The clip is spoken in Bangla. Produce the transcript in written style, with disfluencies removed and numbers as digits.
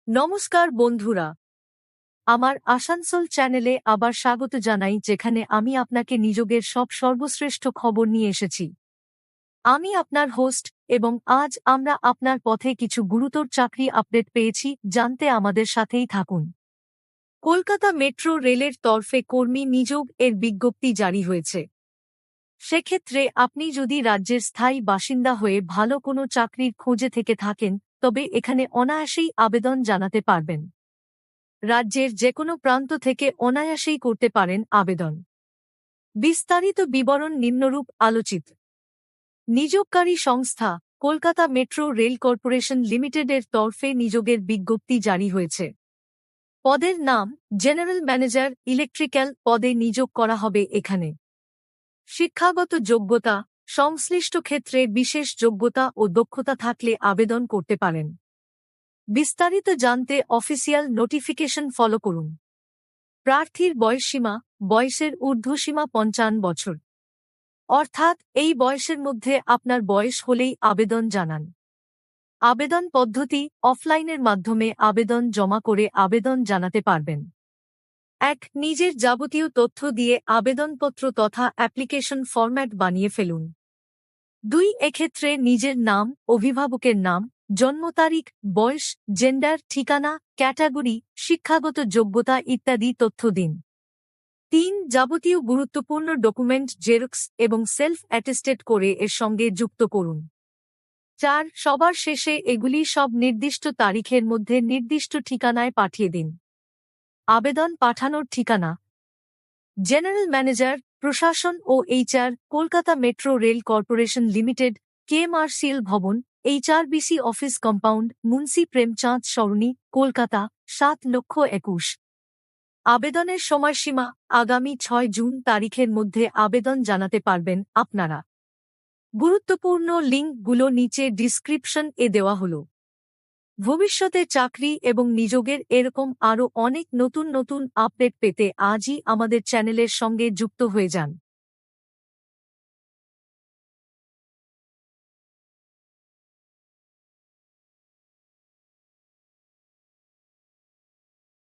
নমস্কার বন্ধুরা, আমার আসানসোল চ্যানেলে আবার স্বাগত জানাই, যেখানে আমি আপনাকে নিযোগের সব সর্বশ্রেষ্ঠ খবর নিয়ে এসেছি। আমি আপনার হোস্ট, এবং আজ আমরা আপনার পথে কিছু গুরুতর চাকরি আপডেট পেয়েছি। জানতে আমাদের সাথেই থাকুন। কলকাতা মেট্রো রেলের তরফে কর্মী নিযোগ এর বিজ্ঞপ্তি জারি হয়েছে। সেক্ষেত্রে আপনি যদি রাজ্যের স্থায়ী বাসিন্দা হয়ে ভালো কোনো চাকরির খোঁজে থেকে থাকেন, তবে এখানে অনায়াসেই আবেদন জানাতে পারবেন। রাজ্যের যেকোনো প্রান্ত থেকে অনায়াসেই করতে পারেন আবেদন। বিস্তারিত বিবরণ নিম্নরূপ আলোচিত। নিযোগকারী সংস্থা কলকাতা মেট্রো রেল কর্পোরেশন লিমিটেডের তরফে নিযোগের বিজ্ঞপ্তি জারি হয়েছে। পদের নাম জেনারেল ম্যানেজার ইলেকট্রিক্যাল পদে নিযোগ করা হবে এখানে। শিক্ষাগত যোগ্যতা: সংশ্লিষ্ট ক্ষেত্রে বিশেষ যোগ্যতা ও দক্ষতা থাকলে আবেদন করতে পারেন। বিস্তারিত জানতে অফিসিয়াল নোটিফিকেশন ফলো করুন। প্রার্থীর বয়সসীমা: বয়সের ঊর্ধ্বসীমা 55 বছর, অর্থাৎ এই বয়সের মধ্যে আপনার বয়স হলেই আবেদন জানান। আবেদন পদ্ধতি: অফলাইনের মাধ্যমে আবেদন জমা করে আবেদন জানাতে পারবেন। 1. নিজের যাবতীয় তথ্য দিয়ে আবেদনপত্র তথা অ্যাপ্লিকেশন ফরম্যাট বানিয়ে ফেলুন। 2. এক্ষেত্রে নিজের নাম, অভিভাবকের নাম, জন্ম তারিখ, বয়স, জেন্ডার, ঠিকানা, ক্যাটাগরি, শিক্ষাগত যোগ্যতা ইত্যাদি তথ্য দিন। 3. যাবতীয় গুরুত্বপূর্ণ ডকুমেন্ট জেরক্স এবং সেলফ অ্যাটেস্টেড করে এর সঙ্গে যুক্ত করুন। 4. সবার শেষে এগুলি সব নির্দিষ্ট তারিখের মধ্যে নির্দিষ্ট ঠিকানায় পাঠিয়ে দিন। আবেদন পাঠানোর ঠিকানা: জেনারেল ম্যানেজার, প্রশাসন ও HR, Kolkata metro rail corporation limited, KMRCL ভবন, HRBC office compound, Munshi Premchand সরণি, কলকাতা 7,21,000। আবেদনের সময়সীমা: আগামী 6 জুন তারিখের মধ্যে আবেদন জানাতে পারবেন আপনারা। গুরুত্বপূর্ণ লিঙ্কগুলো নিচে ডিসক্রিপশন এ দেওয়া হল। ভবিষ্যতে চাকরি এবং নিযোগের এরকম আরও অনেক নতুন নতুন আপডেট পেতে আজই আমাদের চ্যানেলের সঙ্গে যুক্ত হয়ে যান।